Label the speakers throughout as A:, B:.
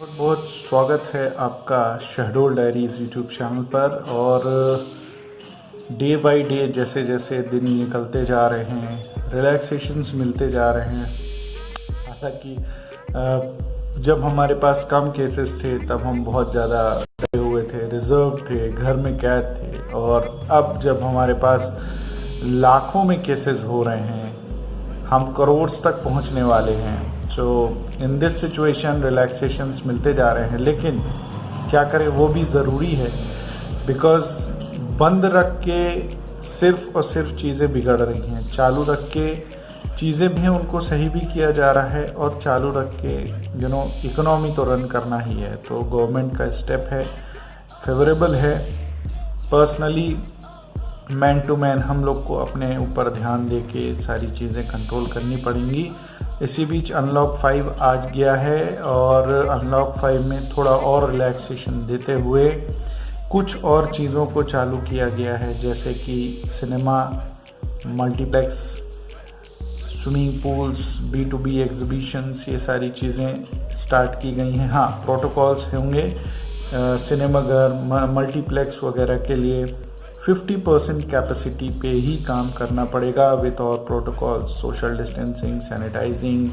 A: बहुत बहुत स्वागत है आपका शहडोल डायरीज़ यूट्यूब चैनल पर। और डे बाय डे जैसे जैसे दिन निकलते जा रहे हैं, रिलैक्सेशंस मिलते जा रहे हैं। हालांकि जब हमारे पास कम केसेस थे तब हम बहुत ज़्यादा डरे हुए थे, रिजर्व थे, घर में कैद थे। और अब जब हमारे पास लाखों में केसेस हो रहे हैं, हम करोड़ तक पहुंचने वाले हैं। सो इन दिस सिचुएशन रिलैक्सेशंस मिलते जा रहे हैं, लेकिन क्या करें, वो भी ज़रूरी है। बिकॉज़ बंद रख के सिर्फ और सिर्फ चीज़ें बिगड़ रही हैं, चालू रख के चीज़ें भी उनको सही भी किया जा रहा है, और चालू रख के इकोनॉमी तो रन करना ही है। तो गवर्नमेंट का स्टेप है, फेवरेबल है। पर्सनली मैन टू मैन हम लोग को अपने ऊपर ध्यान दे के सारी चीज़ें कंट्रोल करनी पड़ेंगी। इसी बीच अनलॉक 5 आ गया है, और अनलॉक 5 में थोड़ा और रिलैक्सेशन देते हुए कुछ और चीज़ों को चालू किया गया है, जैसे कि cinema, multiplex, swimming pools, B2B exhibitions, ये सारी चीज़ें स्टार्ट की गई हैं। हाँ, प्रोटोकॉल्स होंगे। सिनेमाघर, मल्टीप्लेक्स वगैरह के लिए 50% कैपेसिटी पे ही काम करना पड़ेगा, विथ और protocol, social distancing, sanitising,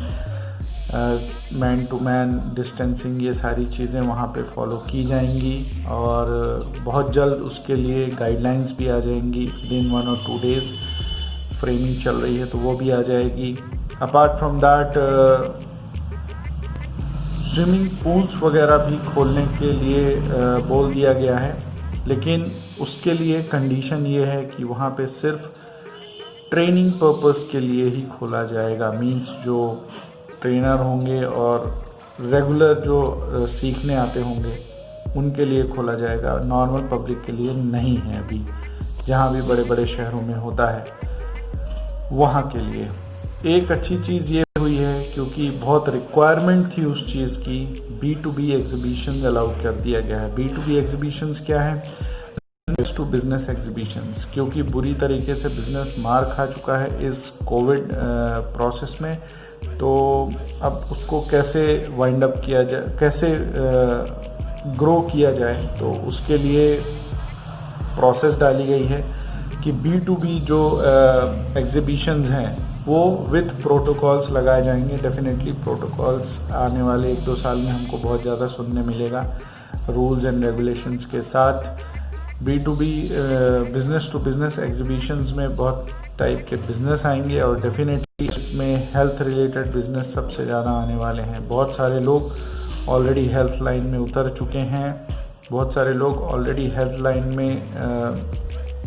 A: man to man distancing, ये सारी चीज़ें वहाँ पे फॉलो की जाएंगी। और बहुत जल्द उसके लिए गाइडलाइंस भी आ जाएंगी। विदिन 1 और 2 डेज़ फ्रेमिंग चल रही है, तो वो भी आ जाएगी। Apart from that swimming pools वगैरह भी खोलने के लिए बोल दिया गया है, लेकिन उसके लिए कंडीशन ये है कि वहाँ पे सिर्फ ट्रेनिंग पर्पस के लिए ही खोला जाएगा। मींस जो ट्रेनर होंगे और रेगुलर जो सीखने आते होंगे उनके लिए खोला जाएगा, नॉर्मल पब्लिक के लिए नहीं है। अभी जहाँ भी बड़े बड़े शहरों में होता है वहाँ के लिए। एक अच्छी चीज़ ये हुई है, क्योंकि बहुत रिक्वायरमेंट थी उस चीज़ की, B2B एग्जीबिशन अलाउ कर दिया गया है। B2B एग्जीबिशंस क्या है? बिजनेस टू बिजनेस एग्जीबिशंस, क्योंकि बुरी तरीके से बिजनेस मार खा चुका है इस कोविड प्रोसेस में। तो अब उसको कैसे वाइंड अप किया जाए, कैसे ग्रो किया जाए, तो उसके लिए प्रोसेस डाली गई है कि B2B जो एग्जीबिशंस हैं वो विथ प्रोटोकॉल्स लगाए जाएंगे। डेफिनेटली प्रोटोकॉल्स आने वाले 1-2 साल में हमको बहुत ज़्यादा सुनने मिलेगा, रूल्स एंड रेगुलेशंस के साथ। B2B business to business exhibitions में बहुत टाइप के बिज़नेस आएंगे, और डेफिनेटली इसमें हेल्थ रिलेटेड बिज़नेस सबसे ज़्यादा आने वाले हैं। बहुत सारे लोग ऑलरेडी हेल्थ लाइन में उतर चुके हैं, बहुत सारे लोग ऑलरेडी हेल्थ लाइन में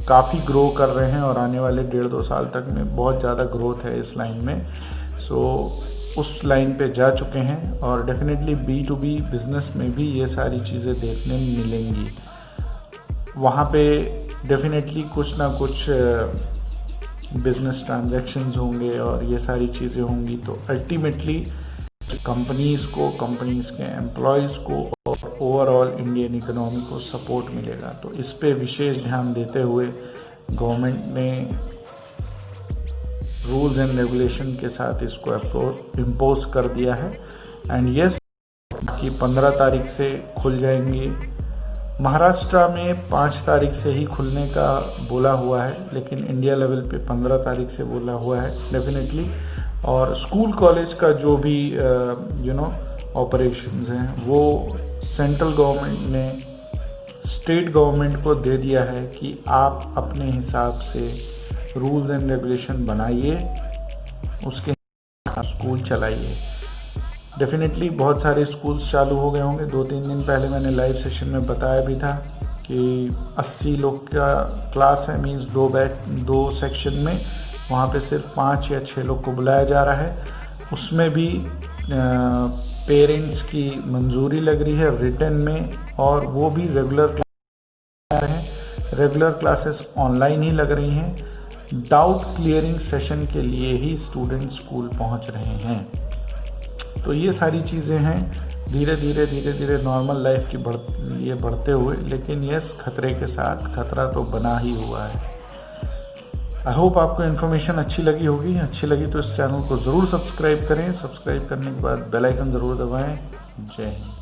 A: काफ़ी ग्रो कर रहे हैं, और आने वाले 1.5-2 साल तक में बहुत ज़्यादा ग्रोथ है इस लाइन में। सो उस लाइन पे जा चुके हैं, और डेफिनेटली B2B बिज़नेस में भी ये सारी चीज़ें देखने मिलेंगी। वहाँ पे डेफिनेटली कुछ ना कुछ बिज़नेस ट्रांजैक्शंस होंगे और ये सारी चीज़ें होंगी। तो अल्टीमेटली कंपनीज़ को, कंपनीज़ के एम्प्लॉयज़ को और ओवरऑल इंडियन इकोनॉमी को सपोर्ट मिलेगा। तो इस पे विशेष ध्यान देते हुए गवर्नमेंट ने रूल्स एंड रेगुलेशन के साथ इसको इम्पोज कर दिया है। एंड यस, कि 15 तारीख से खुल जाएंगी। महाराष्ट्र में 5 तारीख से ही खुलने का बोला हुआ है, लेकिन इंडिया लेवल पे 15 तारीख से बोला हुआ है डेफिनेटली। और स्कूल कॉलेज का जो भी ऑपरेशंस हैं वो सेंट्रल गवर्नमेंट ने स्टेट गवर्नमेंट को दे दिया है कि आप अपने हिसाब से रूल्स एंड रेगुलेशन बनाइए, उसके स्कूल चलाइए। डेफिनेटली बहुत सारे स्कूल्स चालू हो गए होंगे। 2-3 दिन पहले मैंने लाइव सेशन में बताया भी था कि 80 लोग का क्लास है, मींस 2 सेक्शन में। वहाँ पे सिर्फ 5 या 6 लोग को बुलाया जा रहा है। उसमें भी पेरेंट्स की मंजूरी लग रही है रिटन में, और वो भी रेगुलर क्लासेस ऑनलाइन ही लग रही हैं। डाउट क्लियरिंग सेशन के लिए ही स्टूडेंट स्कूल पहुँच रहे हैं। तो ये सारी चीज़ें हैं, धीरे धीरे नॉर्मल लाइफ की बढ़ते हुए, लेकिन यस, खतरे के साथ। खतरा तो बना ही हुआ है। आई होप आपको इन्फॉर्मेशन अच्छी लगी होगी। अच्छी लगी तो इस चैनल को ज़रूर सब्सक्राइब करें। सब्सक्राइब करने के बाद बेल आइकन ज़रूर दबाएं। जय हिंद।